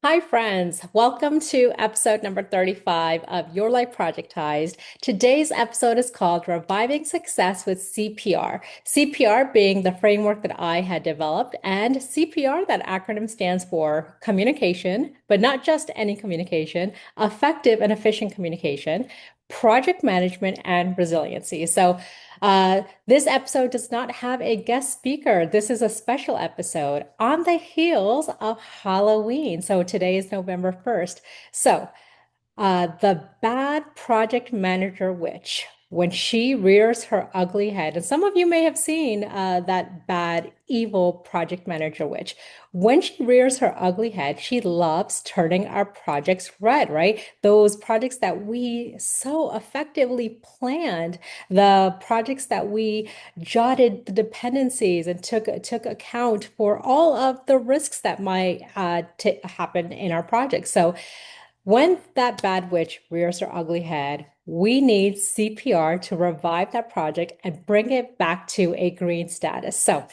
Hi, friends. Welcome to episode number 35 of Your Life Projectized. Today's episode is called Reviving Success with CPR. CPR being the framework that I had developed, and CPR, that acronym stands for communication, but not just any communication, effective and efficient communication, project management, and resiliency. This episode does not have a guest speaker. This is a special episode on the heels of Halloween. So today is November 1st. The bad project manager witch, when she rears her ugly head, and some of you may have seen that bad, evil project manager witch. When she rears her ugly head, she loves turning our projects red, right? Those projects that we so effectively planned, the projects that we jotted the dependencies and took account for all of the risks that might happen in our project. So when that bad witch rears her ugly head, we need CPR to revive that project and bring it back to a green status. So,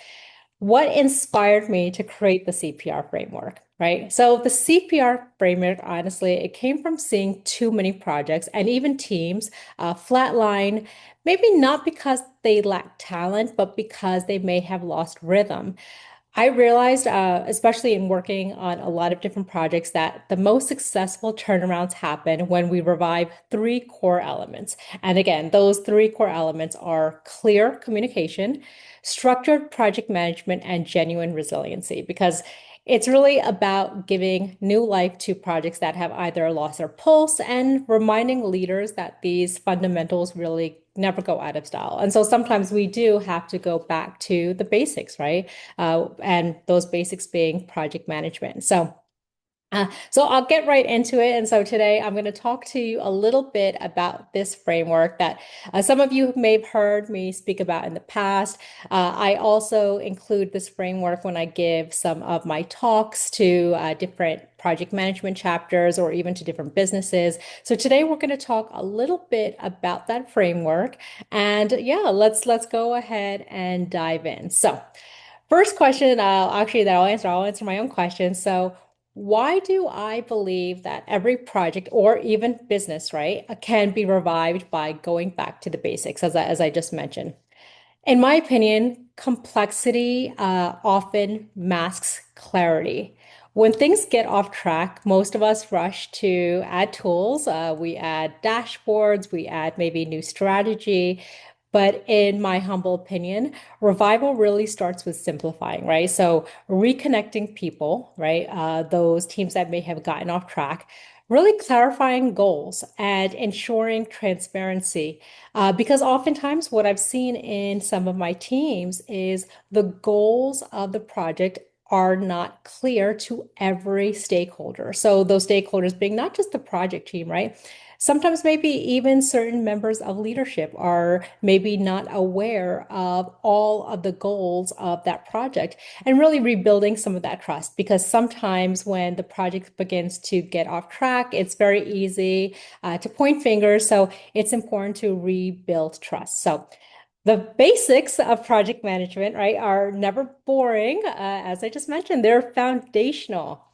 what inspired me to create the CPR framework, right? So, the CPR framework, honestly, it came from seeing too many projects and even teams flatline, maybe not because they lack talent, but because they may have lost rhythm. I realized, especially in working on a lot of different projects, that the most successful turnarounds happen when we revive three core elements. And again, those three core elements are clear communication, structured project management, and genuine resiliency, because it's really about giving new life to projects that have either lost their pulse and reminding leaders that these fundamentals really never go out of style. And so sometimes we do have to go back to the basics, right? And those basics being project management. So I'll get right into it. And so today I'm going to talk to you a little bit about this framework that some of you may have heard me speak about in the past. I also include this framework when I give some of my talks to different project management chapters or even to different businesses. So today we're going to talk a little bit about that framework. And yeah, let's go ahead and dive in. So first question, I'll answer my own question. So, why do I believe that every project or even business, right, can be revived by going back to the basics, as I just mentioned? In my opinion, complexity often masks clarity. When things get off track, most of us rush to add tools. We add dashboards, we add maybe new strategy. But in my humble opinion, revival really starts with simplifying, right? So reconnecting people, right? Those teams that may have gotten off track, really clarifying goals and ensuring transparency. Because oftentimes, what I've seen in some of my teams is the goals of the project are not clear to every stakeholder. So, those stakeholders being not just the project team, right? Sometimes maybe even certain members of leadership are maybe not aware of all of the goals of that project and really rebuilding some of that trust because sometimes when the project begins to get off track, it's very easy to point fingers. So it's important to rebuild trust. So the basics of project management, right, are never boring. As I just mentioned, they're foundational.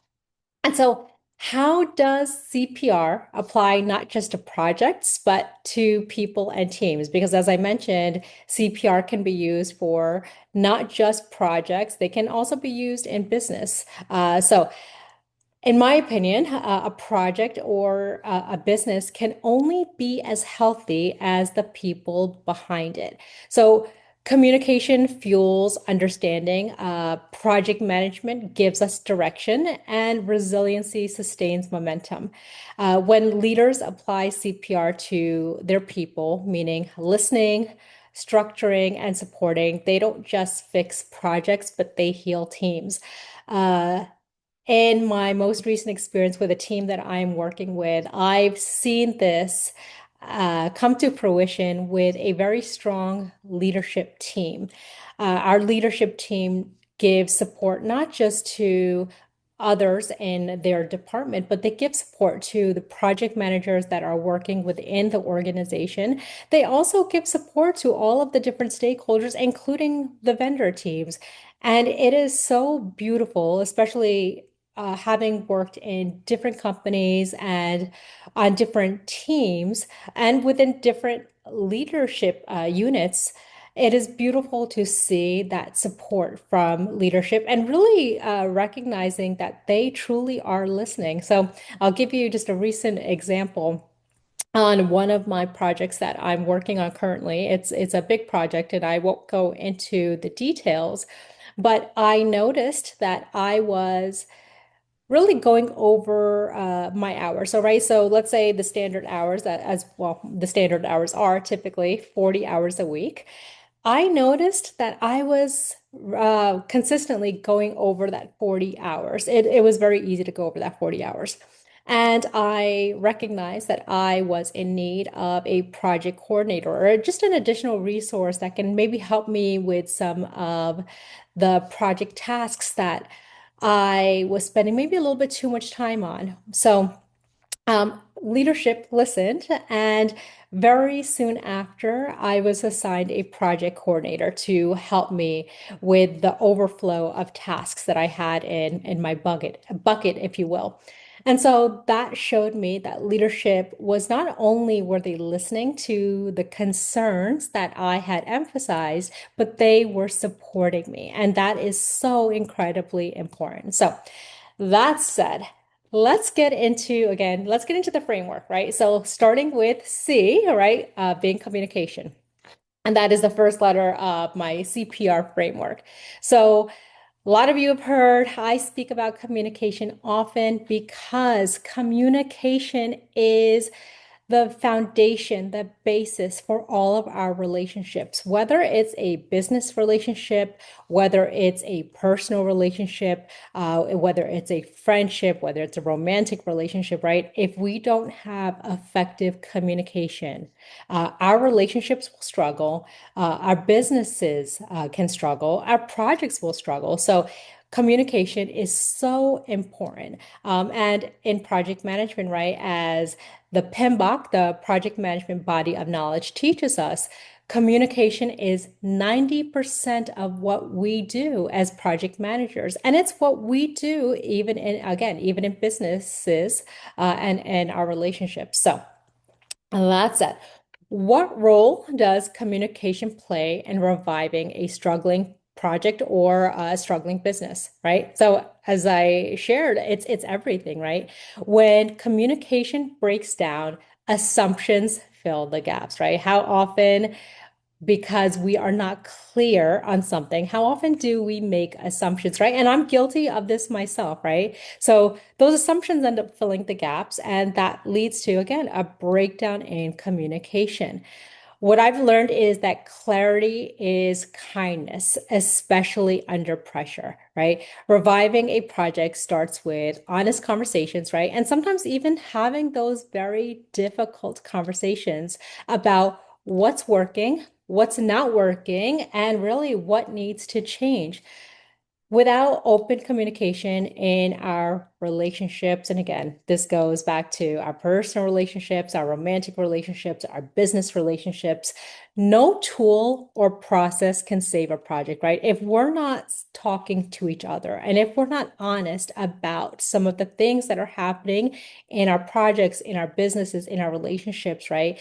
And so, how does CPR apply not just to projects, but to people and teams? Because as I mentioned, CPR can be used for not just projects, they can also be used in business. In my opinion, a project or a business can only be as healthy as the people behind it. So, communication fuels understanding, project management gives us direction, and resiliency sustains momentum. When leaders apply CPR to their people, meaning listening, structuring, and supporting, they don't just fix projects, but they heal teams. Uh, in my most recent experience with a team that I'm working with, I've seen this come to fruition with a very strong leadership team. Our leadership team gives support not just to others in their department, but they give support to the project managers that are working within the organization. They also give support to all of the different stakeholders, including the vendor teams. And it is so beautiful, especially having worked in different companies and on different teams and within different leadership units, it is beautiful to see that support from leadership and really recognizing that they truly are listening. So I'll give you just a recent example on one of my projects that I'm working on currently. It's a big project and I won't go into the details, but I noticed that I was really going over my hours. So, right, so let's say the standard hours that as well, the standard hours are typically 40 hours a week. I noticed that I was consistently going over that 40 hours. It was very easy to go over that 40 hours. And I recognized that I was in need of a project coordinator or just an additional resource that can maybe help me with some of the project tasks that I was spending maybe a little bit too much time on. So, leadership listened, and very soon after, I was assigned a project coordinator to help me with the overflow of tasks that I had in my bucket, if you will. And so that showed me that leadership was not only were they listening to the concerns that I had emphasized, but they were supporting me. And that is so incredibly important. So that said, let's get into the framework, right? So starting with C, right, being communication. And that is the first letter of my CPR framework. So a lot of you have heard I speak about communication often because communication is the foundation, the basis for all of our relationships, whether it's a business relationship, whether it's a personal relationship, whether it's a friendship, whether it's a romantic relationship, right? If we don't have effective communication, our relationships will struggle, our businesses can struggle, our projects will struggle. So, communication is so important. And in project management, right, as the PMBOK, the project management body of knowledge, teaches us, communication is 90% of what we do as project managers. And it's what we do even in, again, even in businesses and our relationships. So, that's it. What role does communication play in reviving a struggling project or a struggling business, right? So as I shared, it's everything, right? When communication breaks down, assumptions fill the gaps, right? How often, because we are not clear on something, how often do we make assumptions, right? And I'm guilty of this myself, right? So those assumptions end up filling the gaps, and that leads to, again, a breakdown in communication. What I've learned is that clarity is kindness, especially under pressure, right? Reviving a project starts with honest conversations, right? And sometimes even having those very difficult conversations about what's working, what's not working, and really what needs to change. Without open communication in our relationships, and again, this goes back to our personal relationships, our romantic relationships, our business relationships, no tool or process can save a project, right? If we're not talking to each other and if we're not honest about some of the things that are happening in our projects, in our businesses, in our relationships, right?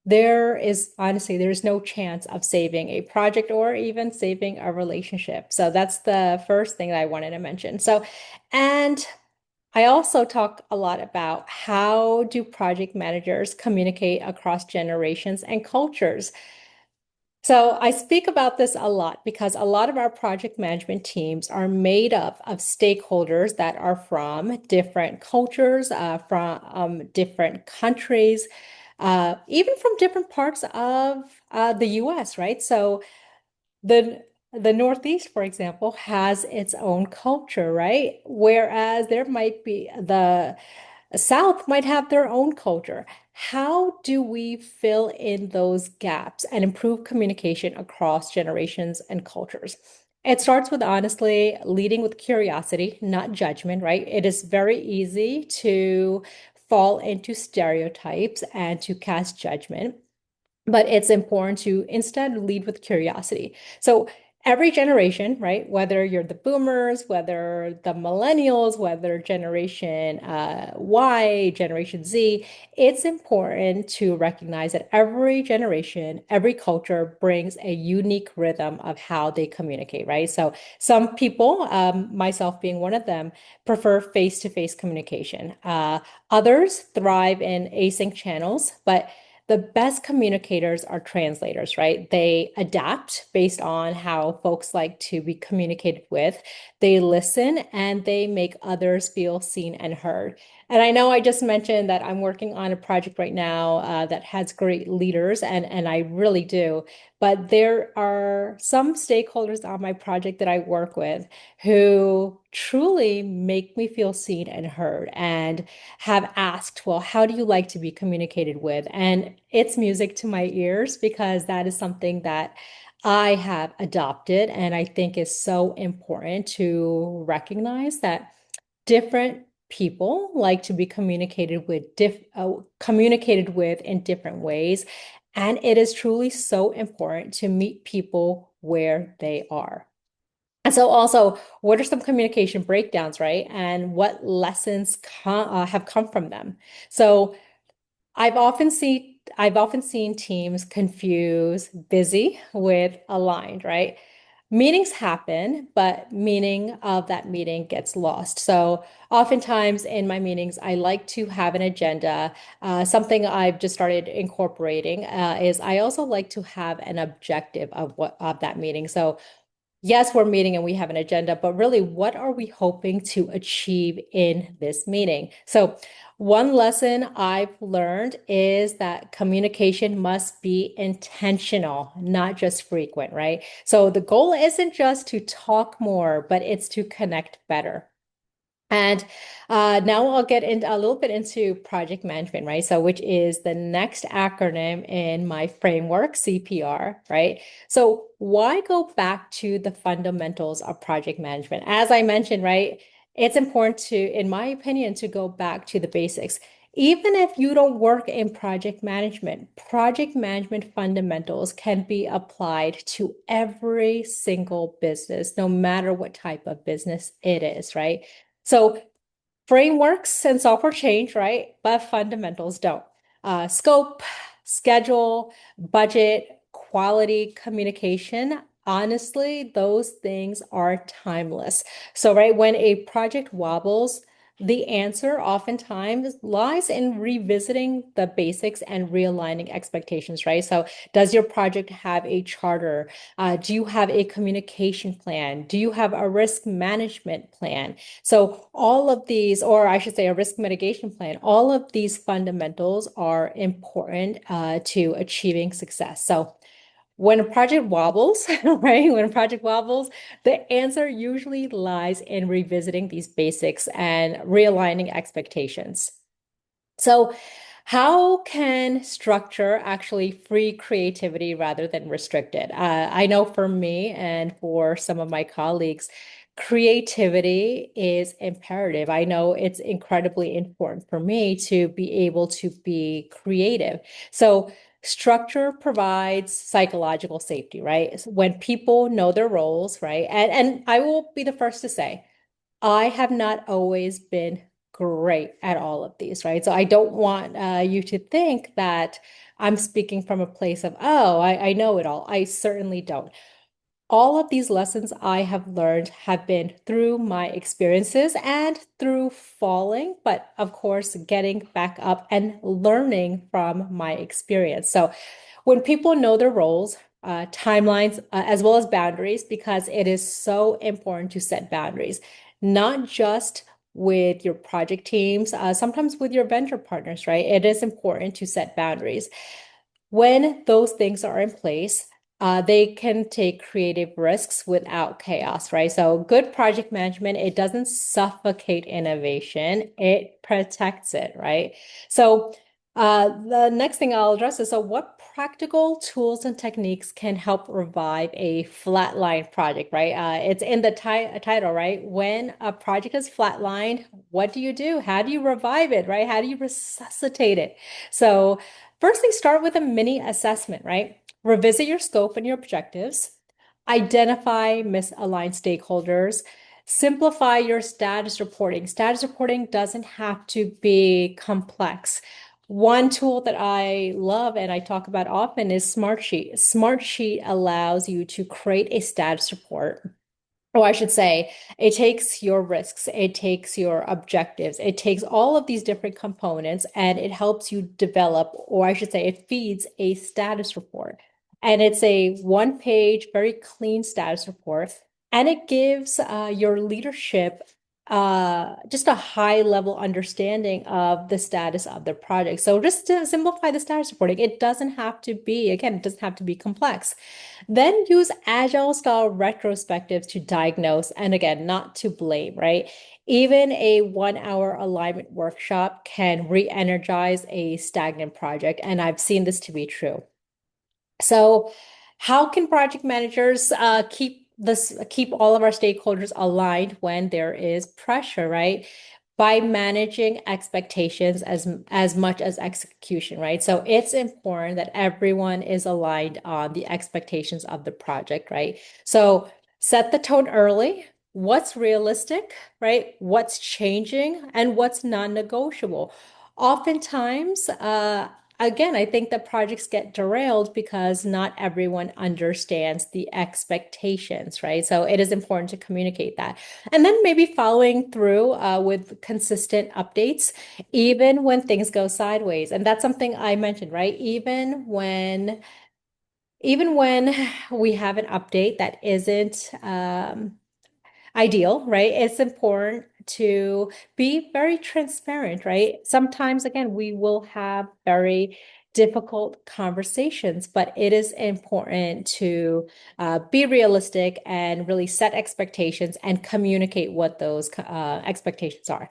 There is honestly, there's no chance of saving a project or even saving a relationship. So that's the first thing that I wanted to mention. So, and I also talk a lot about how do project managers communicate across generations and cultures. So I speak about this a lot because a lot of our project management teams are made up of stakeholders that are from different cultures, from different countries, even from different parts of the US, right? So the Northeast, for example, has its own culture, right? Whereas there might be the South might have their own culture. How do we fill in those gaps and improve communication across generations and cultures? It starts with honestly leading with curiosity, not judgment, right? It is very easy to fall into stereotypes and to cast judgment, but it's important to instead lead with curiosity. So every generation, right? Whether you're the boomers, whether the millennials, whether generation Y, generation Z, it's important to recognize that every generation, every culture brings a unique rhythm of how they communicate, right? So some people, myself being one of them, prefer face-to-face communication. Others thrive in async channels, but the best communicators are translators, right? They adapt based on how folks like to be communicated with. They listen and they make others feel seen and heard. And I know I just mentioned that I'm working on a project right now that has great leaders, and I really do. But there are some stakeholders on my project that I work with who truly make me feel seen and heard. And have asked, well, how do you like to be communicated with? And it's music to my ears because that is something that I have adopted and I think is so important to recognize that different people like to be communicated with in different ways. And it is truly so important to meet people where they are. And so also, what are some communication breakdowns, right? And what lessons have come from them? So I've often seen teams confuse busy with aligned, right? Meetings happen, but meaning of that meeting gets lost. So oftentimes in my meetings, I like to have an agenda. Something I've just started incorporating is I also like to have an objective of that meeting. So yes, we're meeting and we have an agenda, but really, what are we hoping to achieve in this meeting? So, one lesson I've learned is that communication must be intentional, not just frequent, right? So, the goal isn't just to talk more, but it's to connect better. And now I'll get into a little bit into project management, right? So, which is the next acronym in my framework, CPR, right? So, why go back to the fundamentals of project management? As I mentioned, right, it's important to, in my opinion, to go back to the basics. Even if you don't work in project management fundamentals can be applied to every single business, no matter what type of business it is, right? So frameworks and software change, right? But fundamentals don't. Scope, schedule, budget, quality, communication. Honestly, those things are timeless. So, right, when a project wobbles, the answer oftentimes lies in revisiting the basics and realigning expectations, right? So, does your project have a charter? Do you have a communication plan? Do you have a risk management plan? So all of these, or I should say a risk mitigation plan, all of these fundamentals are important to achieving success. So when a project wobbles, right? When a project wobbles, the answer usually lies in revisiting these basics and realigning expectations. So, how can structure actually free creativity rather than restrict it? I know for me and for some of my colleagues, creativity is imperative. I know it's incredibly important for me to be able to be creative. So, structure provides psychological safety, right? So when people know their roles, right? And I will be the first to say, I have not always been great at all of these, right? So I don't want you to think that I'm speaking from a place of, oh, I know it all. I certainly don't. All of these lessons I have learned have been through my experiences and through falling, but of course, getting back up and learning from my experience. So when people know their roles, timelines, as well as boundaries, because it is so important to set boundaries, not just with your project teams, sometimes with your vendor partners, right? It is important to set boundaries. When those things are in place, they can take creative risks without chaos, right? So good project management, it doesn't suffocate innovation, it protects it, right? So the next thing I'll address is, so what practical tools and techniques can help revive a flatline project, right? It's in the title, right? When a project is flatlined, what do you do? How do you revive it, right? How do you resuscitate it? So first thing, start with a mini assessment, right? Revisit your scope and your objectives. Identify misaligned stakeholders. Simplify your status reporting. Status reporting doesn't have to be complex. One tool that I love and I talk about often is Smartsheet. Smartsheet allows you to create a status report. Or I should say, it takes your risks, it takes your objectives, it takes all of these different components and it helps you develop, or I should say, it feeds a status report. And it's a one-page, very clean status report. And it gives your leadership just a high level understanding of the status of the project. So just to simplify the status reporting, it doesn't have to be, again, it doesn't have to be complex. Then use agile style retrospectives to diagnose and again, not to blame, right? Even a 1 hour alignment workshop can re-energize a stagnant project. And I've seen this to be true. So, how can project managers keep all of our stakeholders aligned when there is pressure, right? By managing expectations as much as execution, right? So it's important that everyone is aligned on the expectations of the project, right? So set the tone early. What's realistic, right? What's changing and what's non-negotiable. Oftentimes, again, I think that projects get derailed because not everyone understands the expectations, right? So it is important to communicate that. And then maybe following through with consistent updates, even when things go sideways. And that's something I mentioned, right? Even when we have an update that isn't ideal, right? It's important to be very transparent, right? Sometimes, again, we will have very difficult conversations, but it is important to be realistic and really set expectations and communicate what those expectations are.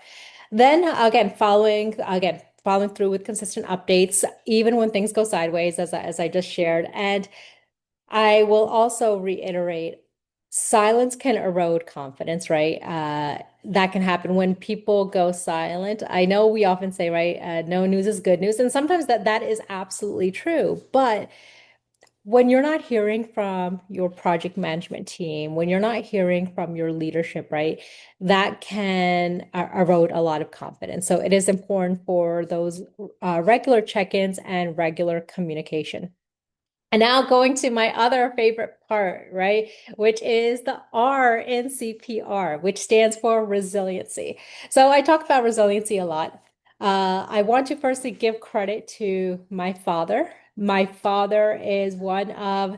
Then following through with consistent updates, even when things go sideways, as I just shared. And I will also reiterate, silence can erode confidence, right? That can happen when people go silent. I know we often say, right, no news is good news, and sometimes that is absolutely true. But when you're not hearing from your project management team, when you're not hearing from your leadership, right, that can erode a lot of confidence. So it is important for those regular check-ins and regular communication. And now going to my other favorite part, right? Which is the R in CPR, which stands for resiliency. So I talk about resiliency a lot. I want to firstly give credit to my father. My father is one of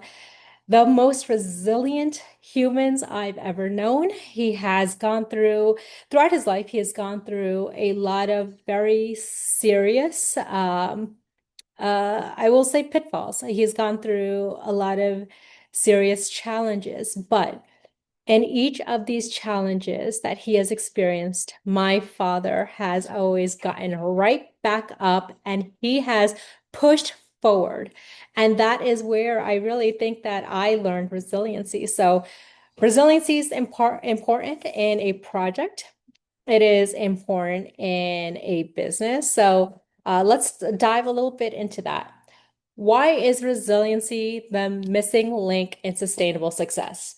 the most resilient humans I've ever known. He has gone throughout his life, he has gone through a lot of very serious I will say pitfalls. He's gone through a lot of serious challenges, but in each of these challenges that he has experienced, my father has always gotten right back up and he has pushed forward. And that is where I really think that I learned resiliency. So, resiliency is important in a project. It is important in a business. So let's dive a little bit into that. Why is resiliency the missing link in sustainable success?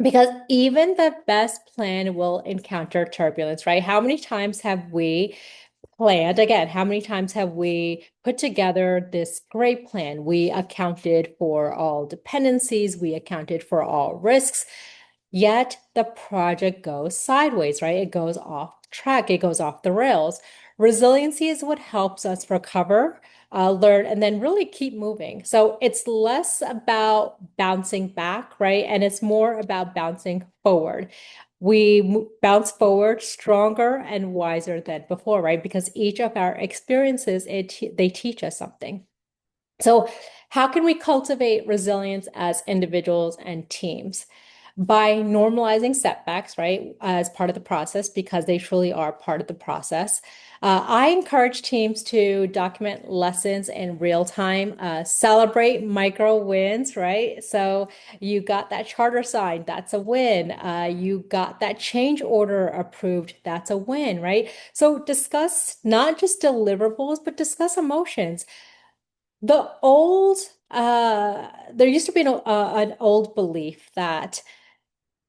Because even the best plan will encounter turbulence, right? How many times have we planned? Again, how many times have we put together this great plan? We accounted for all dependencies, we accounted for all risks, yet the project goes sideways, right? It goes off track, it goes off the rails. Resiliency is what helps us recover, learn, and then really keep moving. So it's less about bouncing back, right? And it's more about bouncing forward. We bounce forward stronger and wiser than before, right? Because each of our experiences, they teach us something. So, how can we cultivate resilience as individuals and teams? By normalizing setbacks, right, as part of the process, because they truly are part of the process. I encourage teams to document lessons in real time, celebrate micro wins, right? So you got that charter signed, that's a win. You got that change order approved, that's a win, right? So discuss not just deliverables, but discuss emotions. The old there used to be an old belief that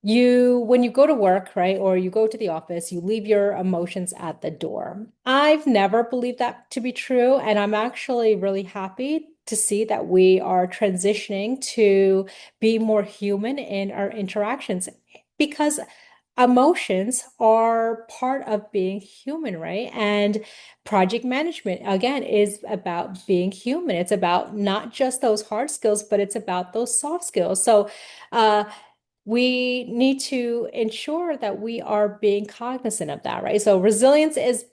when you go to work, right, or you go to the office, you leave your emotions at the door. I've never believed that to be true, and I'm actually really happy to see that we are transitioning to be more human in our interactions because emotions are part of being human, right? And project management, again, is about being human. It's about not just those hard skills, but it's about those soft skills. So, uh, we need to ensure that we are being cognizant of that, right? So resilience is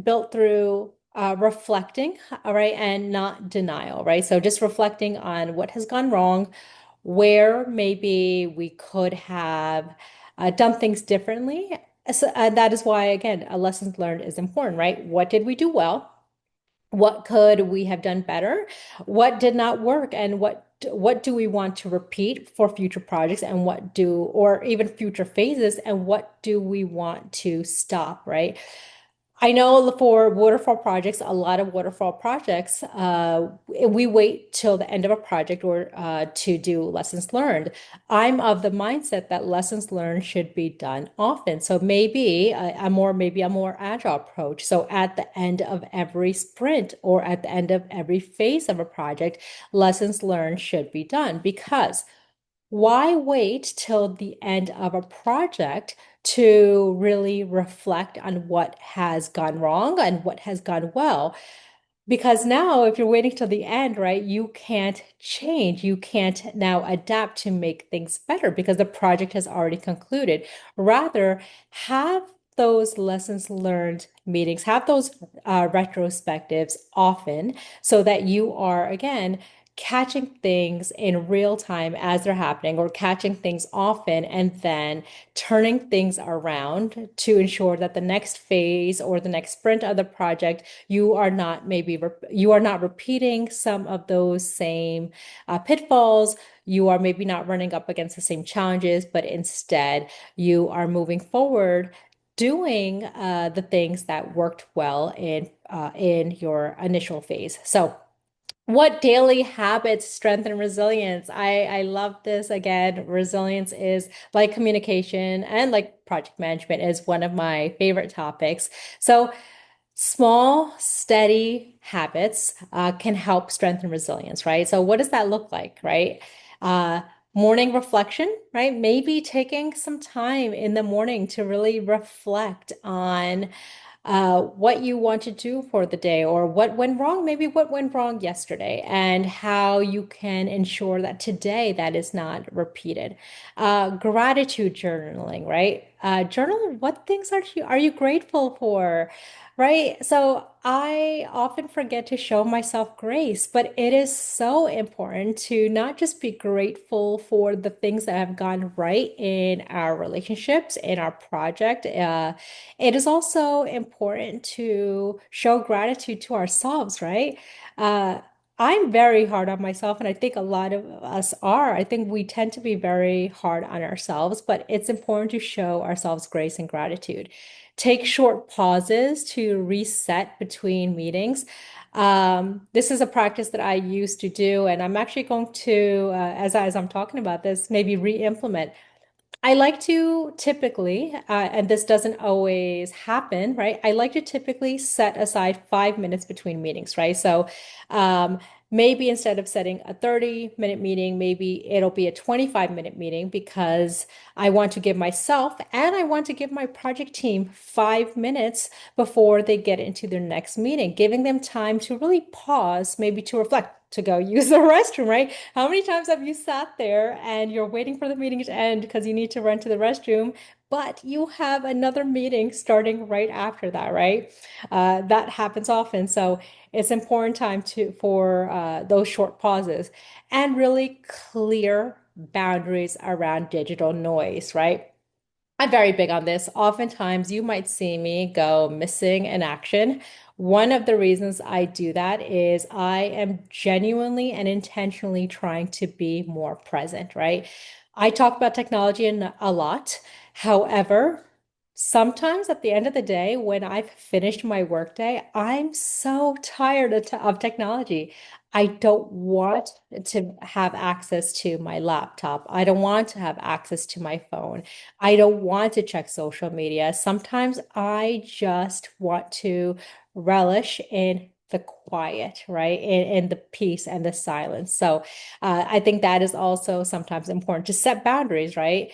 built through reflecting, all right, and not denial, right? So just reflecting on what has gone wrong, where maybe we could have done things differently. So, that is why, again, a lessons learned is important, right? What did we do well? What could we have done better? What did not work? And what do we want to repeat for future projects and or even future phases, and what do we want to stop, right? I know for waterfall projects, a lot of waterfall projects, we wait till the end of a project or to do lessons learned. I'm of the mindset that lessons learned should be done often. So maybe a more agile approach. So at the end of every sprint or at the end of every phase of a project, lessons learned should be done because why wait till the end of a project to really reflect on what has gone wrong and what has gone well? Because now, if you're waiting till the end, right, you can't change. You can't now adapt to make things better because the project has already concluded. Rather, have those lessons learned meetings, have those retrospectives often so that you are, again, catching things in real time as they're happening or catching things often and then turning things around to ensure that the next phase or the next sprint of the project you are not repeating some of those same pitfalls. You are maybe not running up against the same challenges, but instead you are moving forward doing the things that worked well in your initial phase. So what daily habits strengthen resilience? I love this. Again, resilience is like communication and like project management is one of my favorite topics. So small, steady habits can help strengthen resilience, right? So what does that look like, right? Uh, Morning reflection, right? Maybe taking some time in the morning to really reflect on what you want to do for the day or what went wrong, maybe what went wrong yesterday, and how you can ensure that today that is not repeated. Gratitude journaling, right? Journal what things are you grateful for? Right. So I often forget to show myself grace, but it is so important to not just be grateful for the things that have gone right in our relationships, in our project. It is also important to show gratitude to ourselves, right? Uh, I'm very hard on myself, and I think a lot of us are. I think we tend to be very hard on ourselves, but it's important to show ourselves grace and gratitude. Take short pauses to reset between meetings. This is a practice that I used to do, and I'm actually going to, as I'm talking about this, maybe re-implement. I like to typically, and this doesn't always happen, right? I like to typically set aside 5 minutes between meetings, right? So um, maybe instead of setting a 30-minute meeting, maybe it'll be a 25-minute meeting because I want to give myself and I want to give my project team 5 minutes before they get into their next meeting, giving them time to really pause, maybe to reflect. To go use the restroom, right? How many times have you sat there and you're waiting for the meeting to end because you need to run to the restroom, but you have another meeting starting right after that, right? That happens often. So it's important time for those short pauses and really clear boundaries around digital noise, right? I'm very big on this. Oftentimes, you might see me go missing in action. One of the reasons I do that is I am genuinely and intentionally trying to be more present, right? I talk about technology a lot. However, Sometimes at the end of the day, when I've finished my workday, I'm so tired of technology. I don't want to have access to my laptop. I don't want to have access to my phone. I don't want to check social media. Sometimes I just want to relish in the quiet, right? In the peace and the silence. So I think that is also sometimes important to set boundaries, right?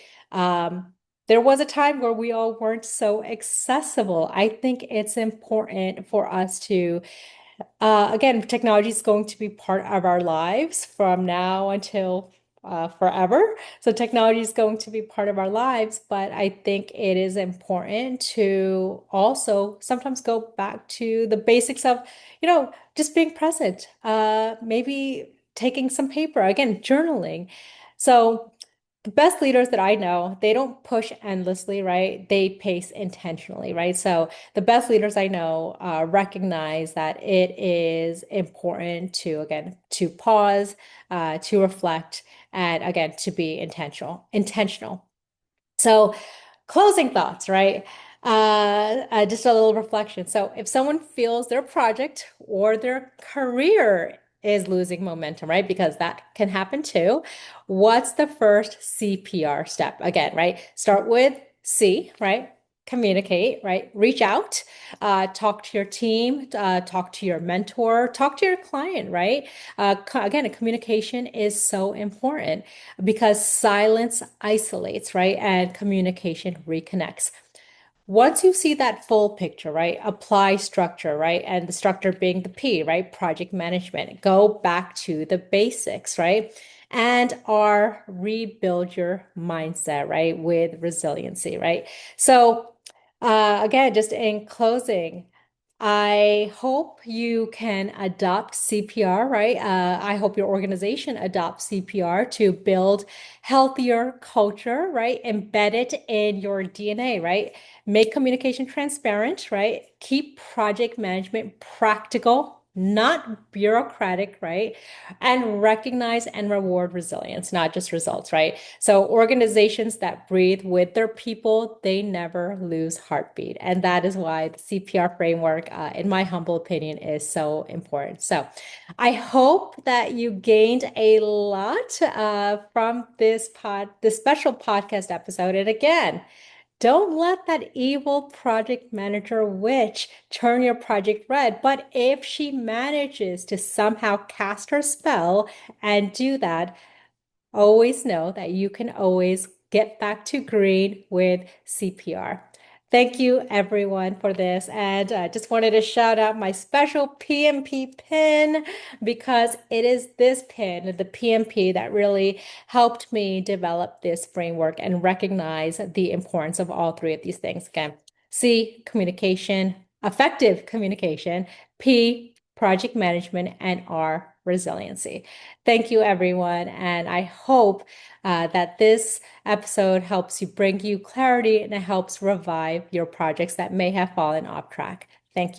There was a time where we all weren't so accessible. I think it's important for us to, again, technology is going to be part of our lives from now until forever. So technology is going to be part of our lives, but I think it is important to also sometimes go back to the basics of, just being present. Maybe taking some paper, again, journaling. So the best leaders that I know, they don't push endlessly, right? They pace intentionally, right? So the best leaders I know recognize that it is important to, again, to pause, to reflect, and again, to be intentional. Intentional. So, closing thoughts, right? Just a little reflection. So, if someone feels their project or their career is losing momentum, right? Because that can happen too. What's the first CPR step? Again, right? Start with C, right? Communicate, right? Reach out, talk to your team, talk to your mentor, talk to your client, right? Again, communication is so important because silence isolates, right? And communication reconnects. Once you see that full picture, right? Apply structure, right? And the structure being the P, right? Project management. Go back to the basics, right? And R, rebuild your mindset, right? With resiliency, right? So, again, just in closing, I hope you can adopt CPR, right? I hope your organization adopts CPR to build healthier culture, right? Embed it in your DNA, right? Make communication transparent, right? Keep project management practical, not bureaucratic, right? And recognize and reward resilience, not just results, right? So organizations that breathe with their people, they never lose heartbeat. And that is why the CPR framework, in my humble opinion, is so important. So I hope that you gained a lot from this special podcast episode. And again, don't let that evil project manager witch turn your project red. But if she manages to somehow cast her spell and do that, always know that you can always get back to green with CPR. Thank you, everyone, for this. And just wanted to shout out my special PMP pin because it is this pin, the PMP, that really helped me develop this framework and recognize the importance of all three of these things. Again, C, communication, effective communication, P, project management, and R, resiliency. Thank you, everyone. And I hope that this episode helps you bring you clarity and it helps revive your projects that may have fallen off track. Thank you.